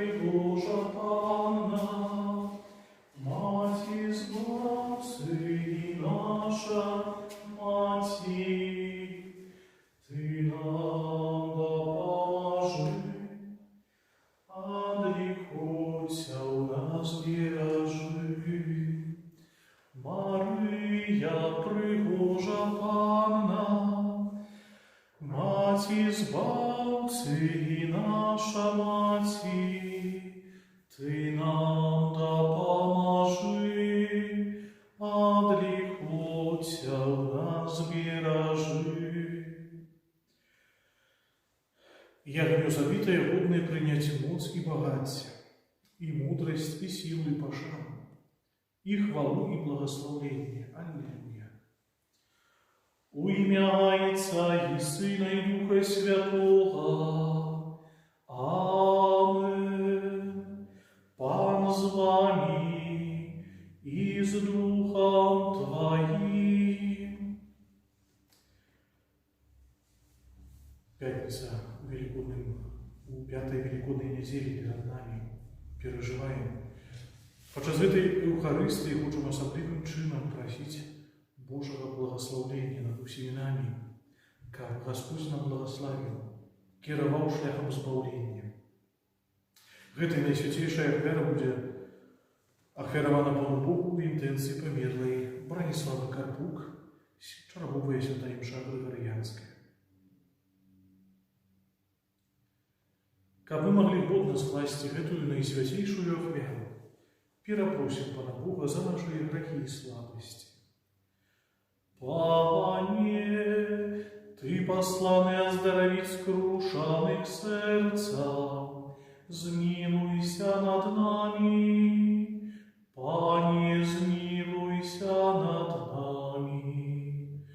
пригожа Панна, Маті збавці і наша Маті, Ти нам допоможи, адрікуйся у нас віражи. Мария, пригожа Панна, Маті збавці і наша Маті, Ти нам допоможи, адрікуйся у нас віражи. Ягню забитая, годное принять моц и богатье, и мудрость, и силу, и пошану, и хвалу, и благословение. Аллилуйя. У имя Отца и Сына и Духа Святого. Амен. Пан с вами и с Духом Твоим. Пятница у пятой Великодной недели перед нами переживаем. Подчас этой Евхаристии хочем особливым чином просить Божьего благословения над усіми нами, как Господь нам благословил, керовал шляхом збавления. Этой найсвятейшая ахвяра будет ахвярована Пану Богу в интенции померлой Бронислава Карпук, Чарабовая святая имша Григорианская. Как мы могли годно скласти эту наисвятейшую ахвяру, перепросим Пана Бога за наши грехи и слабости. Пане, Ты посланный оздоровить скрушенных сердца, змилуйся над нами. Пане, змилуйся над нами.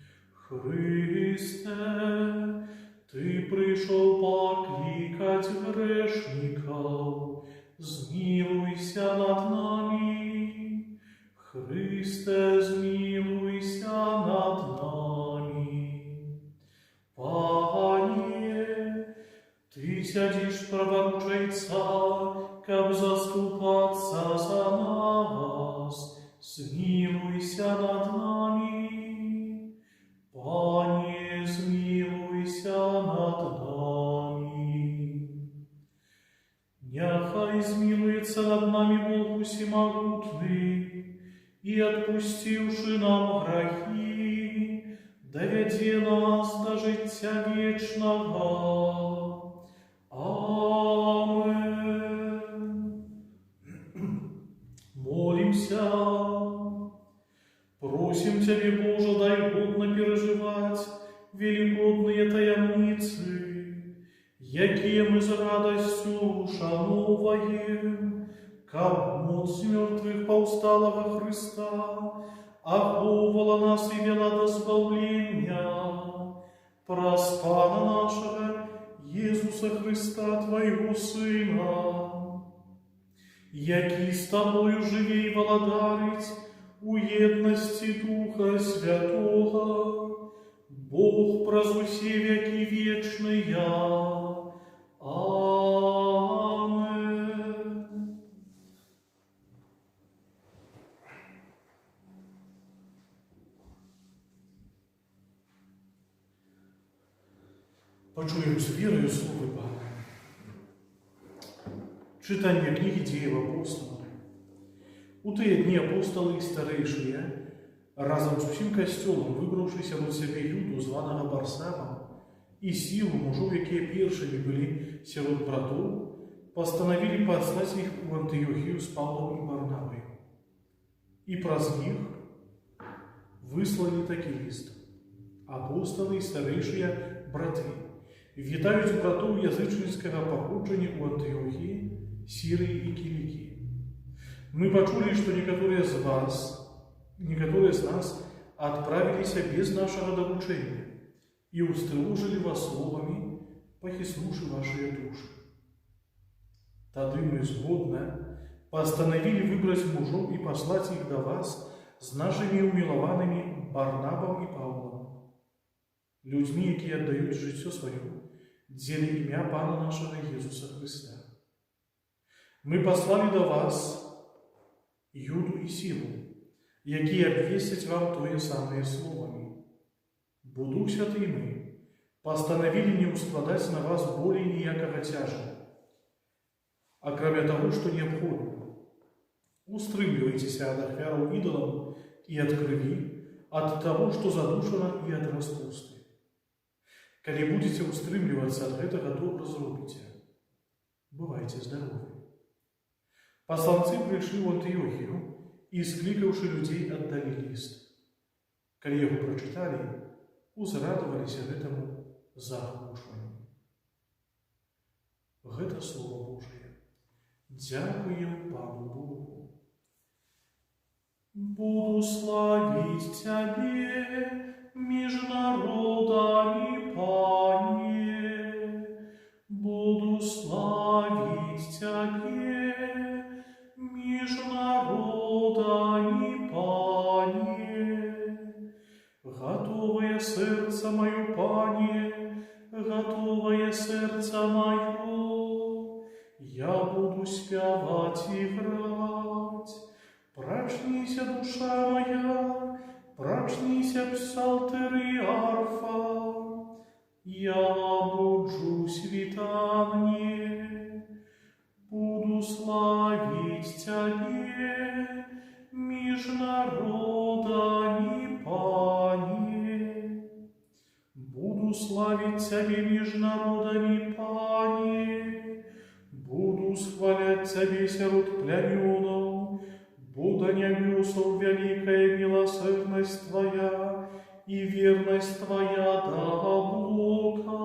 Христе, Ты пришел покликать грешников, змилуйся над нами. Христе, змилуйся над нами. Пане, Ты сядешь правоучейца, как заступаться за нас, змилуйся над нами. Пане, змилуйся над нами. Няхай змилуется над нами Бог всемогутный, и отпустивши нам грехи, доведе нас до життя вечного. Амен. Молимся. Просим Тебе, Боже, дай годно переживать великодные таямницы, якие мы с радостью шановаем, как моц мертвых повсталого Христа оховала нас и вела до збавления, проспана нашего Иисуса Христа, Твоего Сына, який с Тобою живей владарить у едности Духа Святого, Бог прозвуси веки вечные. Амен. Почуем с верою Слово Бога. Читание книги Деев апостолов. У тыя дні апостолы і старейшие, разом с усім костелом, выбравшися от себе Юду, званого Барсава, и силу мужов, якія першими были сярод братов, постановили послать их в Антиохию с Павлом и Варнавой. И праз них выслали таки лист. Апостолы и старейшие браты, вітають братов язычницкого походження у Антиохии, Сирии и Киликии. Мы почули, что некоторые из нас отправились без нашего доучения и устревожили вас словами, похиснувши ваши души. Тады мы сгодно постановили выбрать мужов и послать их до вас с нашими умилованными Барнабом и Павлом, людьми, які отдают життя свое, деле имя Пана нашего Иисуса Христа. Мы паслалі да вас Юду і Сілу, які абвесцяць вам тое самае словамі. Бо Дух Святы мы пастанавілі не ўскладаць на вас болей ніякага цяжа, акрамя таго, што неабходна. Устрымлівайцеся ад ахвяраў ідалам і ад крыві, ад таго, што задушана, і ад распусты. Калі будзеце устрымлівацца ад гэтага, добра зробіце. Бывайце здаровы. Пасланцы прыйшлі ў Антыёхію і, склікаўшы людзей, аддалі ліст. Калі яго прачыталі, узрадаваліся гэтаму заглушванню. Гэта Слово Божие. Дзякуем Пану Богу. Буду славіць Цябе між народамі, Пане. Буду славіць Цябе між народамі, Пане. Готовое сердце мое, Пане, готовое сердце мое, я буду спявать и играть. Прочнися, душа моя, прочнися, псалтырь и арфа, я буду світанне, буду славить Тебе між народами, Пане. Буду славить Тебе між народами, Пане. Буду схвалять Тебе сярод племёнов, буду небесов великая милосердность Твоя и верность Твоя до облака.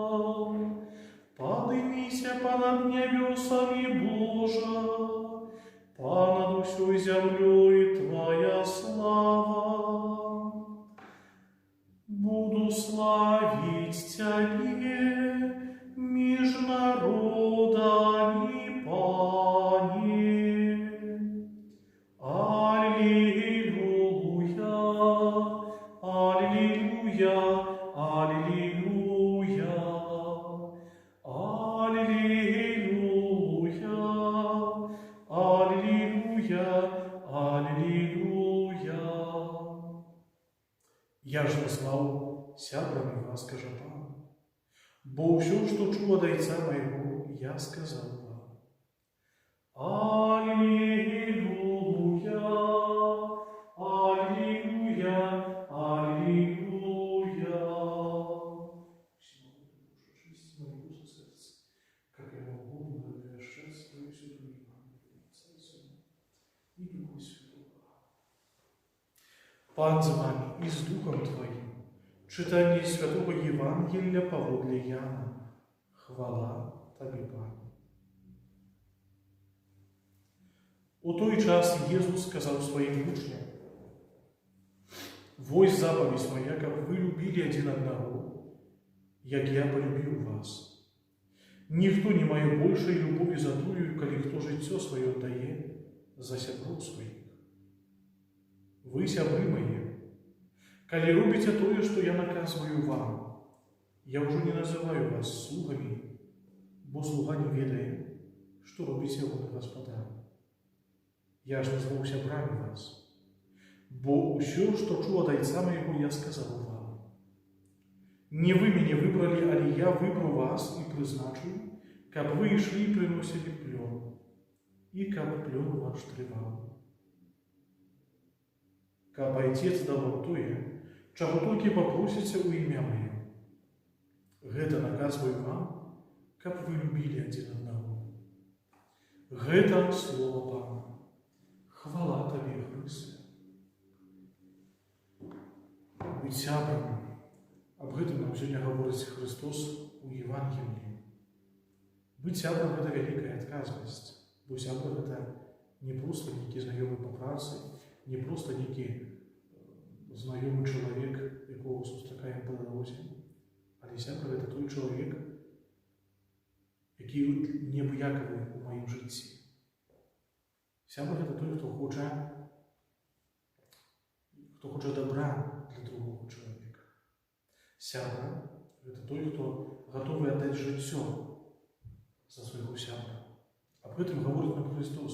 Подымися понад небесами, Божа, понад всю землей Твоя слава. Буду славить Тебе між народами, Пане. Аллилуйя, аллилуйя, аллилуйя. Аллилуйя, аллилуйя, аллилуйя. Я ж назваў сябрамі вас, кажа Пан, бо ўсё, што чуў ад Айца майго, я сказаў вам. Аллилуйя, аллилуйя, аллилуйя. Всемогущий Боже, очисти моего сердца, как я могу благовещать Твою святую Евангелие, Отца и Сына и Духа Святого. Пан з вами и с Духом Твоим. Читание Святого Евангелия поводле Яна. Хвала Тебе, Пане. У той час Єсус сказав своїм учням: «Вось заповедь моя, как вы любили один одного, як я полюбил вас. Ніхто не мае большей любові за тую, калі хто жыццё сваё дае за сяброў сваіх. Вы, сябры мае, калі робіце тое, што я наказваю вам, я ўжо не называю вас слугамі, бо слуга не ведае, што робіць ягоны гаспадар. Я ж назваў сябрамі вас, бо ўсё, што чуў ад Айца майго, я сказаў вам. Не вы мяне выбралі, але я выбраў вас і прызначыў, каб вы ішлі і прыносілі плён, і каб плён ваш трываў. Каб Айцец даў вам тое, чаго толькі папросіце ў імя маё. Гэта наказваю вам, каб вы любілі адзін аднаго. Гэта слово Пана. Хвала Табе, Хрысце. Быць сябрам, аб гэтым нам сёння гаворыць Христос у Евангеліі. Быць сябрам – гэта вялікая адказнасць, бо сябра – гэта не проста нейкі знаёмы па працы, не проста нейкі знаёмы чалавек, якога сустракаем па дарозе, але сябра – гэта той чалавек, які неабыякавы ў маім жыцці. Сябра – гэта той, хто хоча добра для другого чалавека. Сябра – гэта той, хто гатовы аддаць жыццё за свайго сябра. Об этом говорит нам Христос.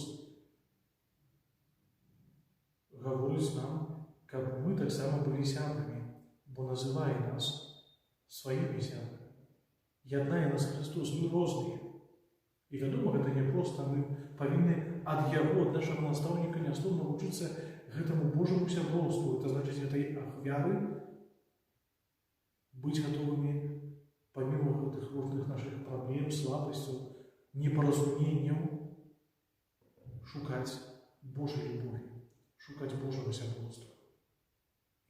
Говорит нам, как мы так само были сябрами, бо называя нас своими сябрами. Яднае нас Христос, мы розныя. І вядома, гэта не проста, мы павінны ад яго, ад нашага настаўніка нястоп навучыцца гэтаму Божаму сяброўству. Это значыць, гэтай ахвяры быць гатовымі помимо гэтых розных наших праблем, слабасцяў, непаразуменняў, шукаць Божай любові, шукаць Божага сяброўства.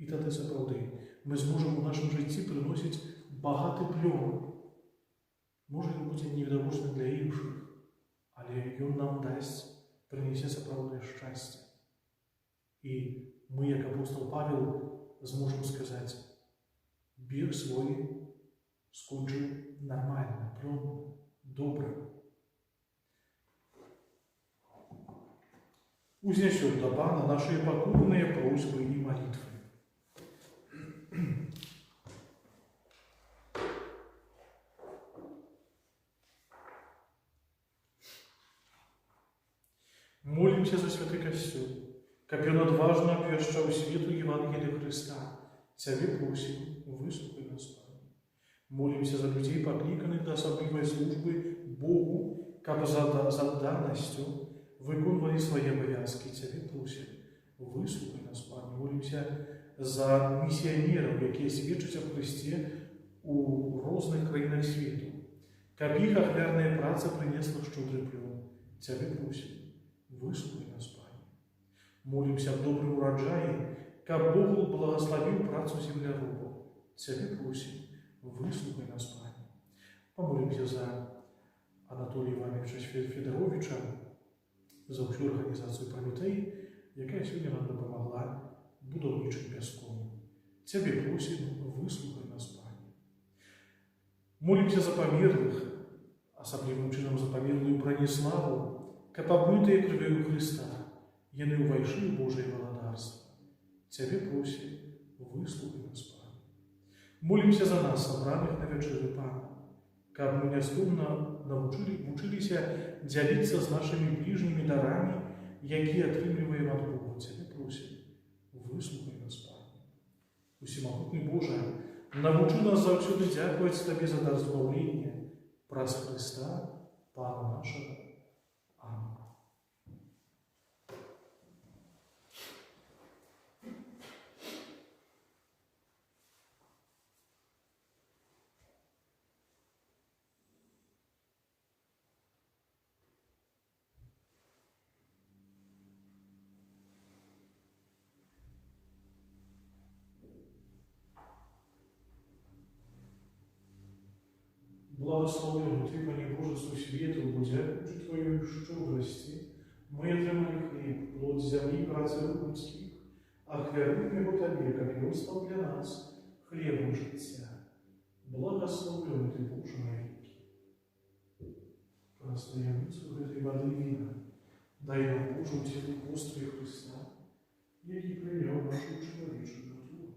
І тады сапраўды мы зможам у нашым жыцці прыносіць багаты плён. Можа, ён будзе невідавочны для іншых, але ён нам дасць, прынесе сапраўднае шчасце. І мы, як апостол Павел, зможам сказаць: бег свой скончыў нармальна, плённа, добра. Узнесём да Пана наши покорные просьбы и молитвы. Молимся за святый Костюм, как он отважно обвящал свету Евангелия Христа. Цябе просим, выслухай нас, Пане. Молимся за людей, покликанных до особливой службы Богу, как за данностью виконували свои обовязки. Цябе просим, выслухай нас, Пане. Молимся за миссионеров, які свідчать о Христі у різних країнах світу. Каб їх ахвярная праца принесла щедрый плён. Цябе просим, выслухай нас, Пане. Молимся об добрым урожае, каб Бог благословил працу земляробов. Цябе просим, выслухай нас, Пане. Помолимся за Анатолия Ивановича Федоровича, за всю организацию Прометей, якая сегодня нам допомогла будовничим пяском. Цябе просим, выслухай нас, Пане. Молимся за померлых, особливым чином за померлую Брониславу, каб обмытые кровью Христа, яны увайшли в Божие володарство. Цябе просим, выслухай нас, Пане. Молимся за нас, собраных на вечеры Пана, каб мы нястомна навучыліся дзяліцца з нашими ближними дарами, якія атрымліваем ад Бога. Цябе просим, выслухай нас, Пане. Усемагутны Божа, навучы нас заўсёды дзякаваць Табе за дар збаўлення праз Христа, Пана нашага. Аминь. Благословен Ты, Пане Божеству свету, будзякуючы Твоей щедрости, мы атрымалі хлеб, плод земли, працы рук людских, ахвяруем его Табе, как ён стал для нас хлебом життя. Благословен Ты, Боже навеки. Простояницу этой воды вина, дай нам, Боже, у Тебе построй Христа, який прийняв нашу человеческую натуру.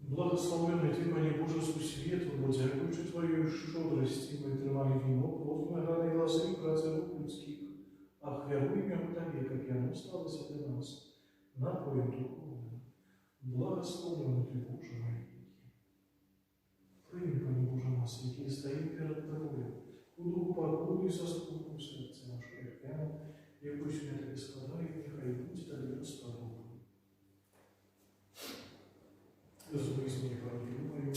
Благословенный Ты, Пане Божеству свету, будзякуючы Твоей щедрости, мы атрымалі вино, плод виноградной лозы, працы рук людских, ахвяруем его Табе, как яно сталося для нас, напоем духовным. Благословен Ты, Боже навеки. Прими, Пане Боже, нас, якие стоим перед Тобою, у духу покою и со скорбом в сердце нашего храма, якую сюда Тебе складаем, нехай будь Табе Господом. Зумысли правдивую и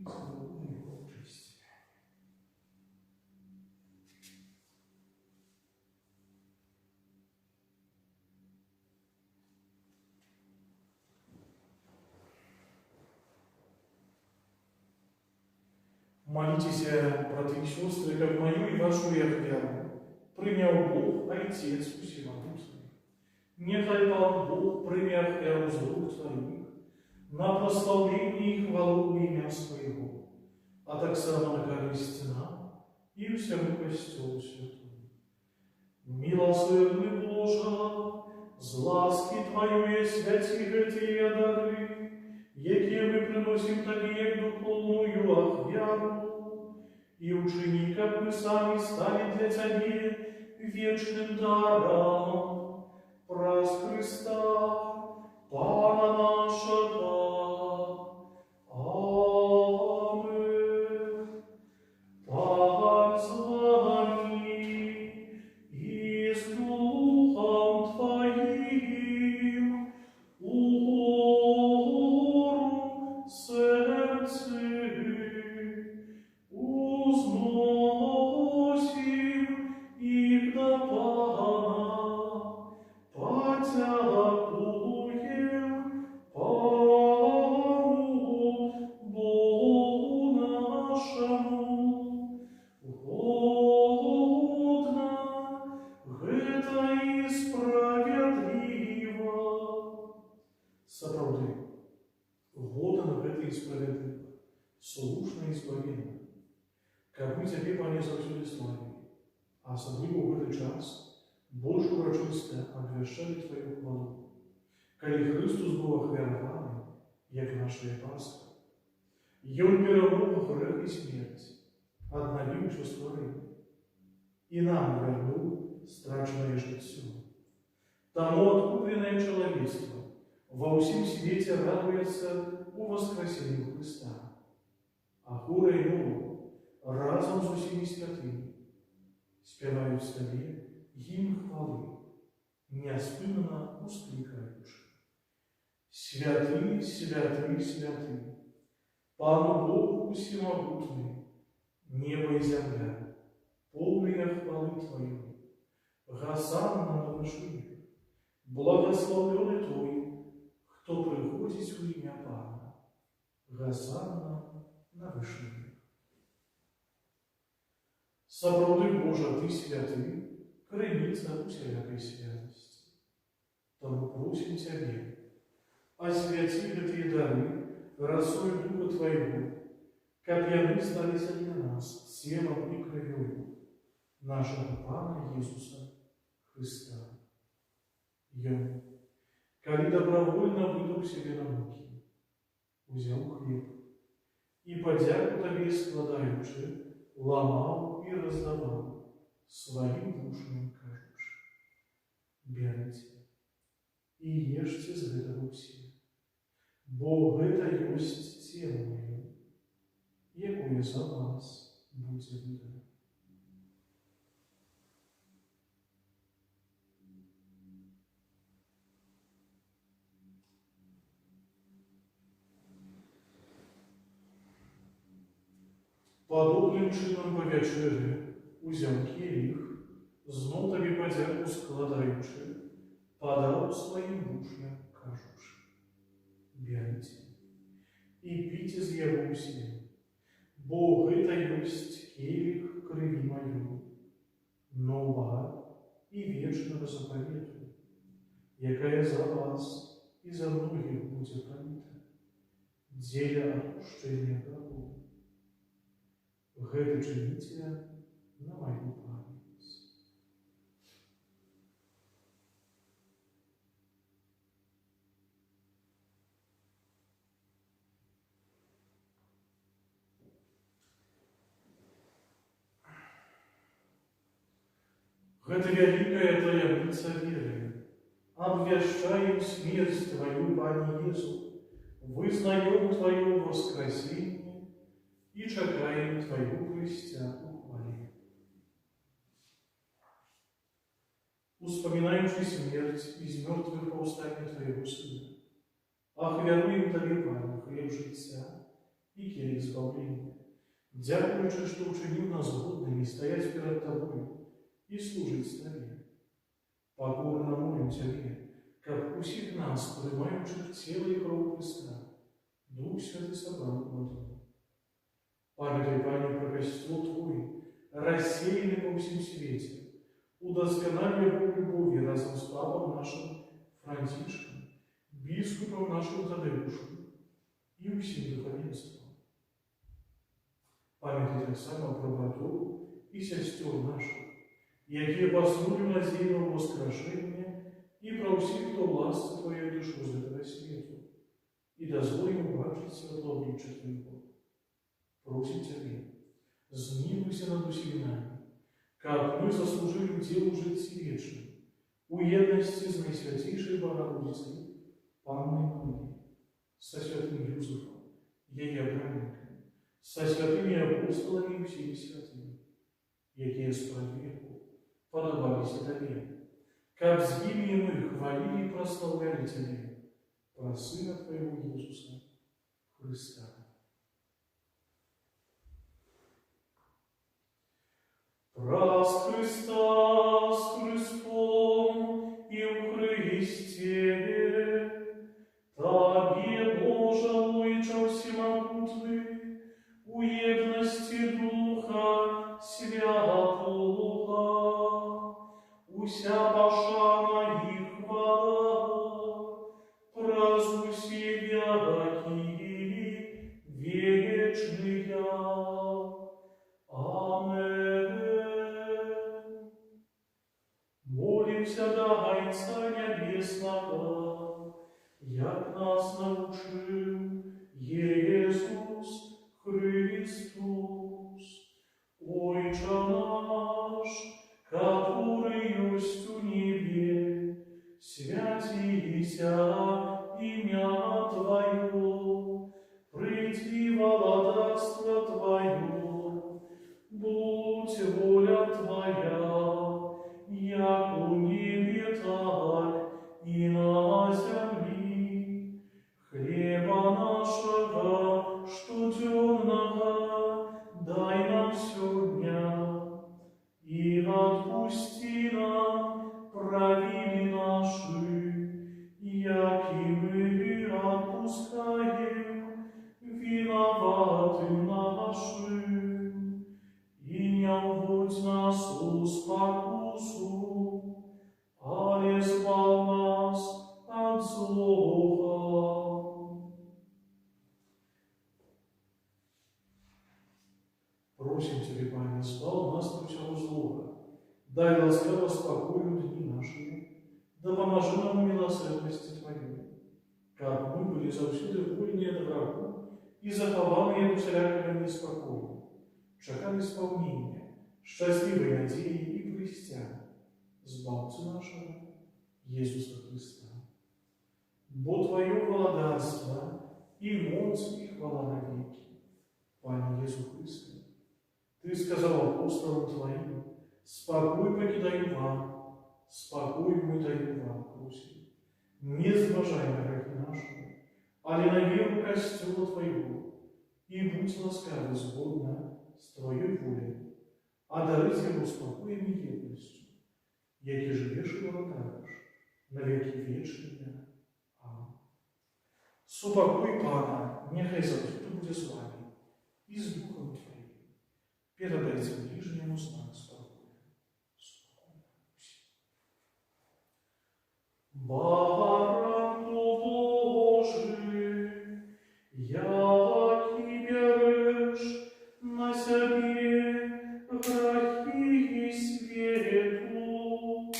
свободную его честь. Молитесь, браты и сестры, как мою и вашу веру, принял Бог, Отец Всемогущий. Нехай Пан Бог прийме ахвяру з рук Твоих на прославление и хвалу имя Своего, а так само на користь нам и всему Костелу Святому. Милосердный Боже, з ласки Твоєї святі ті дари, які ми приносим Тобі, як духовную ахвяру, и учини, как мы сами стали для Тебя вечным даром, праз Христа, Пана нашего. Амин. Пан с вами и с Духом Твоим, укору сердце узносим их до Пана, потягуем Пану Богу нашему. Годно, гэта и справедливо. Сапраўды, годно гэта и справедливо, слушно и спаведно, каб мы Цябе, Пане, заўсёды славілі, а асабліва ў гэты час больш урачыста абвяшчалі Тваю хвалу, калі Христус быў ахвяраваны, як нашая Пасха. Ён перамог грэх і смерць, аднавіў усё стварэнне, і нам вярнуў страчанае жыццё. Таму адкупленае чалавецтва ва ўсім свеце радуецца у воскресенні Христа, а хора і мова разом з усімі святымі спяваюць Табе гімн хвалы, няспынна усклікаючы: святы, святы, святы, Пан Бог усемогутный, небо и земля, полные хвалы Твоей. Госанна на вышине, благословленный Той, кто приходит в имя Пана. Госанна на вышине. Сапраўды, Божа, Ты святы, крыніца усялякай святости. Тому просим Тебе, освяти гэтыя дары росой Духа Твоего, каб яны сталіся для нас телом и кровью нашего Пана Иисуса Христа. Ён, калі добровольно выдаў себе на муки, узял хлеб и, подяку Табе складаючы, ламаў и раздавал своим душам, кажучы: берите и ешьте з гэтага ўсе, бо гэта ёсць цело маё, якое за вас будзе выдано. Подобным чынам па вячэры узяў келіх, зноў Табе падзяку складаючы, падаў сваім вучням, кажучы: берите и піце з яго ўсе, бо гэта ёсць келіх крыві маёй, новага і вечнага запавету, якая за вас і за многіх будзе проліта дзеля адпушчэння грахоў. Гэта чыніце на маю памяць. Гэта вялікая таямніца веры. Абвяшчаем смерць Твою, Пане Езу, вызнаем Твое воскресенье и чакаем Твоего прыцця у хвале. Успоминаючи смерть из мертвых повстания Твоего Сына, ахвяруем Табе, Пане, хлеб жыцця и келих збавлення, дякуючи, что учинил нас годными стоять перед Тобою и служить Табе. Покорно молим Тебе, как усіх нас, приймаючи тело и кровь Христа, Дух Святый собрал в одно. Памятай, Пане, про костел Твой, рассеянный по всем свете, удосконали его любови разом с папом нашим Францишком, бискупом нашим Тадеушем и всем духовенством. Памятай так само про братов и сестер наших, якія паслугу надзейного воскрешения, и про всех, кто власти Твоей душу из этого свету, и дозволь ему бачить светло обличия Твоего. Просим Тебя, змилуйся над усими нами, как мы заслужили делу житті вечным, у едности с Наисвятейшей Богородицей, Панной Марии, со святым Юзефом, ее бранниками, со святыми апостолами и всеми святыми, якие справедливо подобались Тебе, как с именем их хвалили и прославляли Тебя, про Сына Твоего Иисуса Христа. Прас Христа с Христом и в Христе, Табе, Боже мой, всемогутный, у едности Духа Святого, уся пошана и хвала, празднуй себя веки вечные. Амен. Молимся, дай Царя Небесного, як нас научил Иисус Христос. Отче наш, который есть у небе, святися имя Твое, приди владарство Твое, будь воля Твоя, як у небе, так и на земли. Хлеба нашего, что дневного, дай нам сегодня, и отпусти нам провины наши, яки мы отпускаем виноватым нашим, и не вводь нас в спокусу, але избавь нас от злого. Просим Тебя, Пане, избавь нас от всего злого, дай ласково спокою дни наши, да поможи нам в милосердности Твоей, как мы были завсюду вольные от врагу и захованные от всякого неспокоя, чекали исполнения, счастливой надеи и христиан, Збавцу нашего Иисуса Христа. Бо Твое владарство и моц и хвала навеки, Пане Иисус Христе. Ты сказал апостолам Твоим: спокой покидаю вам, спокой мы даю вам, просим. Не сбожай на грехи наши, али на веру костела Твоего, и будь ласкавы сбодно с Твоей волей, а дарыть его спокоем и едностью, яки живешь и владаешь на веки вечные. Аминь. Супокой Пана, нехай завсюду будет с вами и с Духом Твоим. Передайте ближнему знак спокойно. Спокойно. Баранку Божий, яки берешь на себе грехи свету,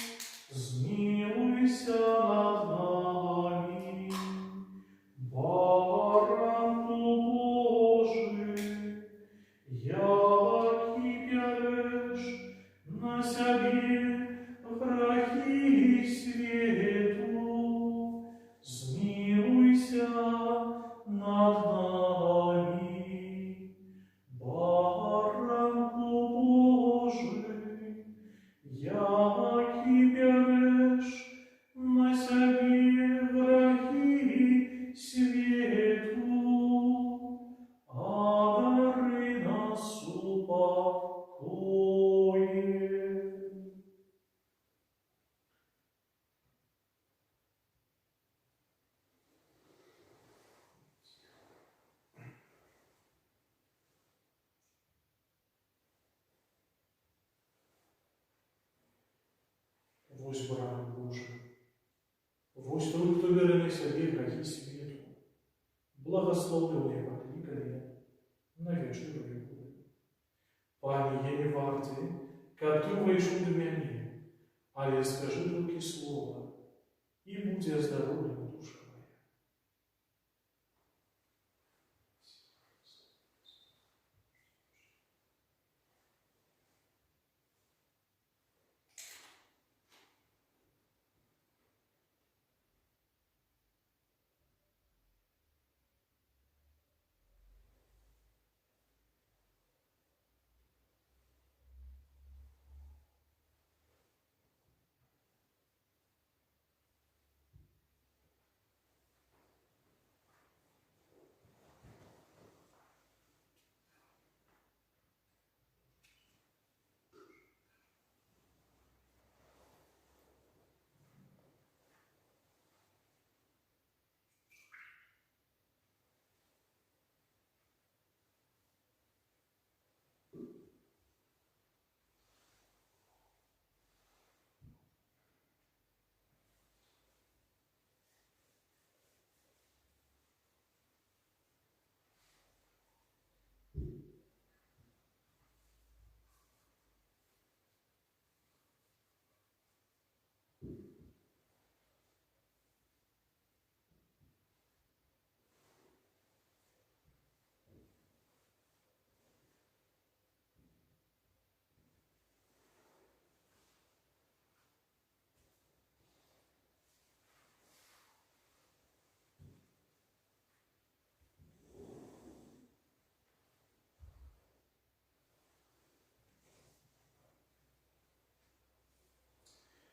змилуйся над нами. Баранку Божий, яки берешь на себе грехи свету, змилуйся над нами. Баранку Божий, яки берешь на себе грехи свету, одари нас упокоем. Вось брат Божий, вось той, хто бере на себе грехи свету, благословленный покликали на вечную прибыль. Пане, я не варты, каб ты увайшоў да мяне, але скажы толькі слова, і будзе аздароўлена душа моя.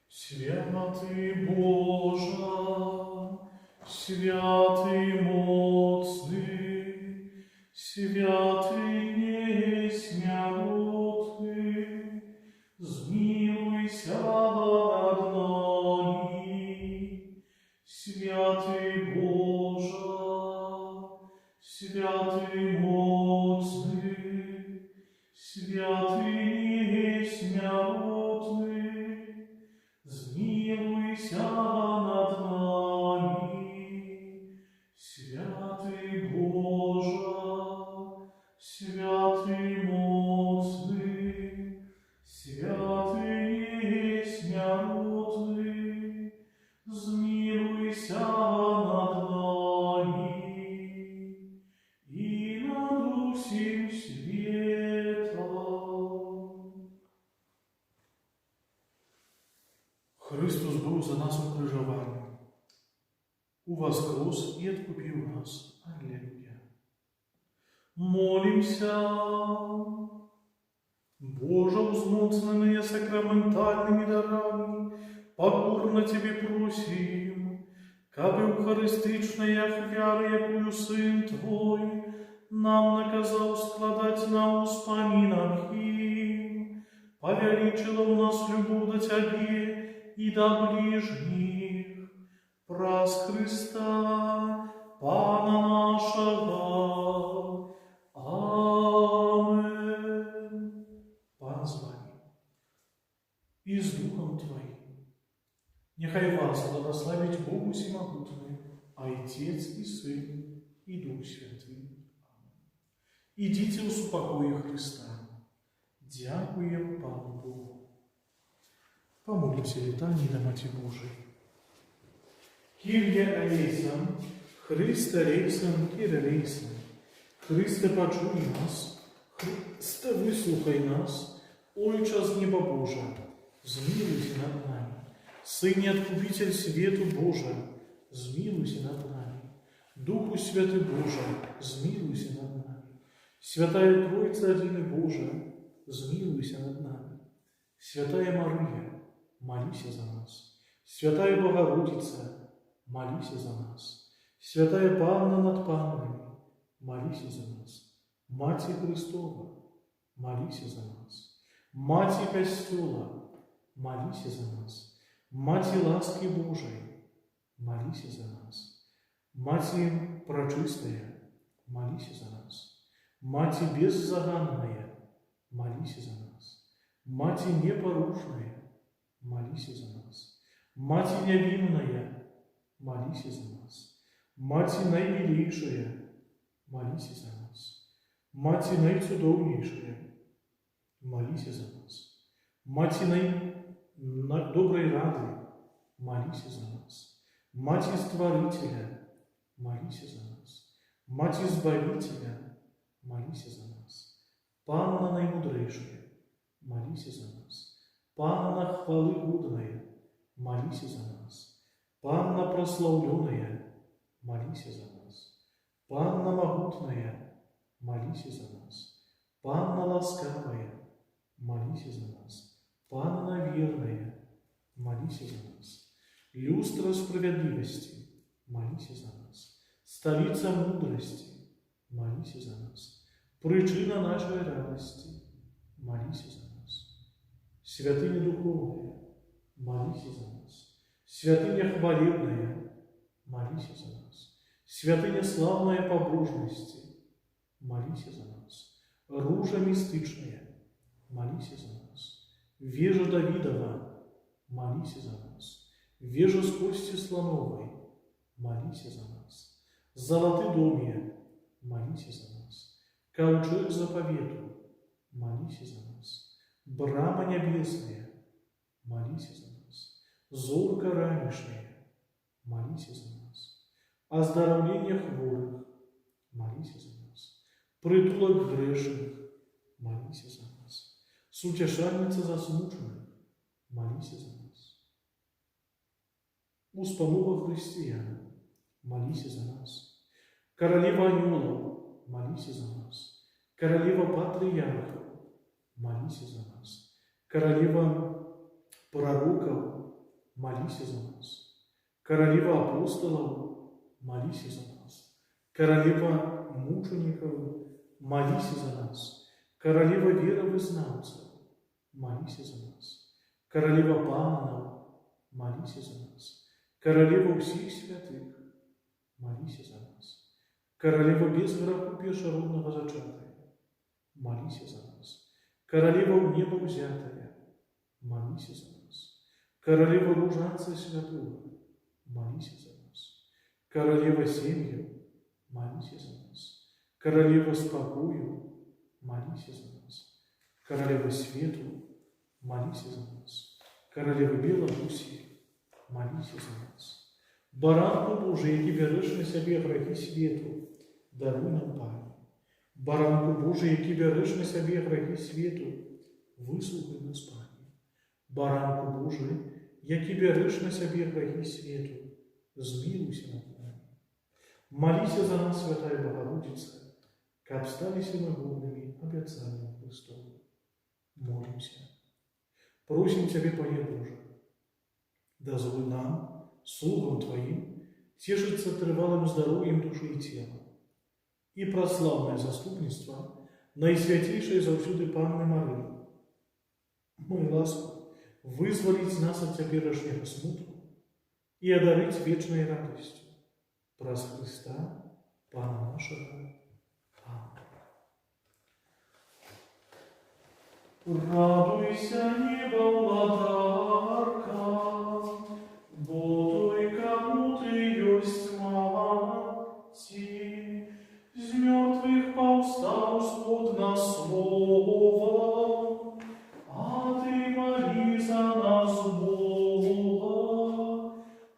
Святый Боже, святый моцный, святый несмертный, змилуйся над нами. Святый Боже, святый моцный, святый несмертный, змилуйся над нами. Святый Боже, святый моцный, святый несмертный, змилуйся над нами и над усім светом. Христос был за нас укрыжован, увоскрес и откупил нас. Аллилуйя. Молимся. Боже, узмоцненные сакраментальными дарами, покорно Тебе просим, кабы евхаристичная ахвяра, якую Сын Твой нам наказал складать на успоминах им, повеличила у нас любовь до Тебе и до ближних, праз Христа, Пана нашего. Амен. Пан с вами и с Духом Твоим. Нехай вас благословить Богу Всемогутный, Отец и Сын и Дух Святый. Амен. Идите в покое Христа. Дякуем Пану Богу. Помолимся летании на Матерь Божией. Kyrie eleison, Христе рейсом, Kyrie рейсом. Христе, почуй нас, Христе, выслухай нас, Ойче з неба Божа, змилуйся над нами. Сыне Откупитель свету Божа, змилуйся над нами. Духу Святый Божа, змилуйся над нами. Святая Троица Единый Божа, змилуйся над нами. Святая Мария, молися за нас. Святая Богородица, молися за нас. Святая Панна над паннами, молися за нас. Матерь Христова, молися за нас. Матерь Костела, молися за нас. Матерь ласки Божией, молися за нас. Матерь Пречистая, молися за нас. Матерь Беззаганная, молися за нас. Матерь Непорушная, молися за нас. Матерь Невинная, молися за нас. Матерь Наимилейшая, молися за нас. Матерь Наицудовнейшая, молися за нас. доброй рады, молись за нас. Мать Створителя, молись за нас. Мать Избавителя, молись за нас. Панна наимудрейшая, молись за нас. Панна хвалы годная, молись за нас. Панна прославленная, молись за нас. Панна могутная, молись за нас. Панна ласкавая, молись за нас. Панна верная, молись за нас. Люстра справедливости, молись за нас. Столица мудрости, молись за нас. Причина нашей радости, молись за нас. Святыня духовная, молись за нас. Святыня хвалебная, молись за нас. Святыня славная побожности, молись за нас. Ружа мистичная, молись за нас. Вежа Давидова, молись за нас. Вежа с кости слоновой, молись за нас. Золоты домья, молись за нас. Ковчег заповету, молись за нас. Брама небесная, молись за нас. Зорка ранешняя, молись за нас. Оздоровление хворых, молись за нас. Притулок грешных, молись за нас. Сутешальница засмученных, молись за нас. Успомога христиан, молись за нас. Королева анgelов, молись за нас. Королева патриархов, молись за нас. Королева пророков, молись за нас. Королева апостолов, молись за нас. Королева мучеников, молись за нас. Королева веровызнавцев, молись за нас. Королева паннов, молись за нас. Королева всех святых, молись за нас. Королева без греху першородного зачатая, молись за нас. Королева в небо взятая, молись за нас. Королева ружанца святого, молись за нас. Королева семью, молись за нас. Королева спокою, молись за нас. Королева свету, молись за нас. Королева Белоруссии, молись за нас. Баранку Божий, який береш на себе грехи світу, даруй нам, Пане. Баранку Божий, який береш на себе грехи світу, вислухай нас, Пане. Баранку Божий, який береш на себе грехи світу, змилуйся над нами. Молися за нас, Святая Богородица, как сталися мы годными обетованию Христову. Молимся. Просим Тебя, Пане Боже, дозволь нам, слугам Твоим, тешиться трывалым здоровьем души и тела, и прославное заступництво Наисвятейшей завсюды Панны Марии. Мой ласку, вызволить нас от теперешнего смуту и одарить вечной радостью. Праз Христа, Пана нашего. Аминь. Радуйся, небо, владарка, бо той, кому ты есть мати, з мертвых повстал Господь на слово, а ты моли за нас Бога.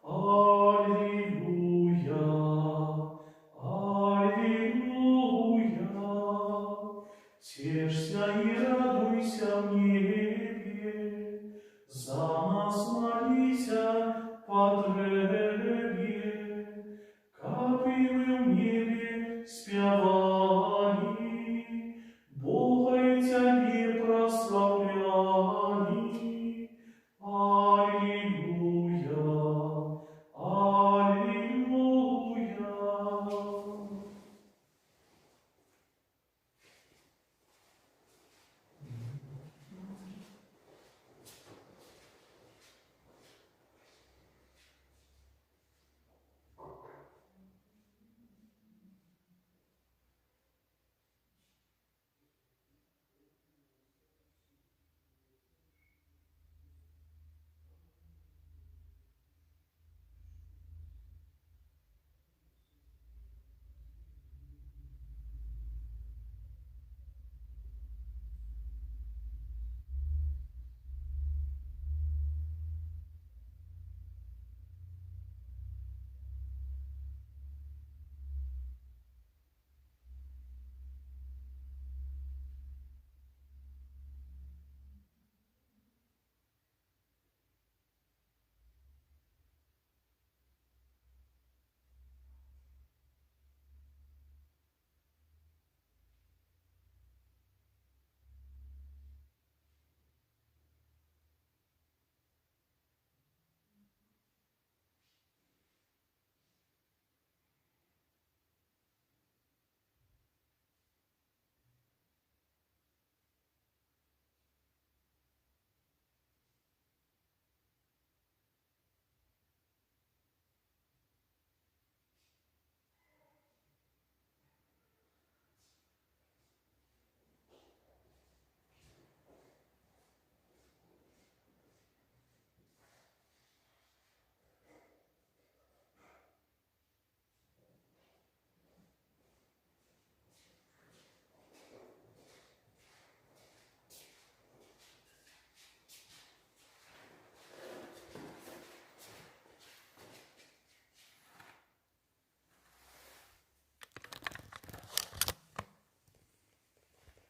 Аллилуйя, аллилуйя, тешься и радуйся в небе, за нас молися, потребе, как и мы в небе спят.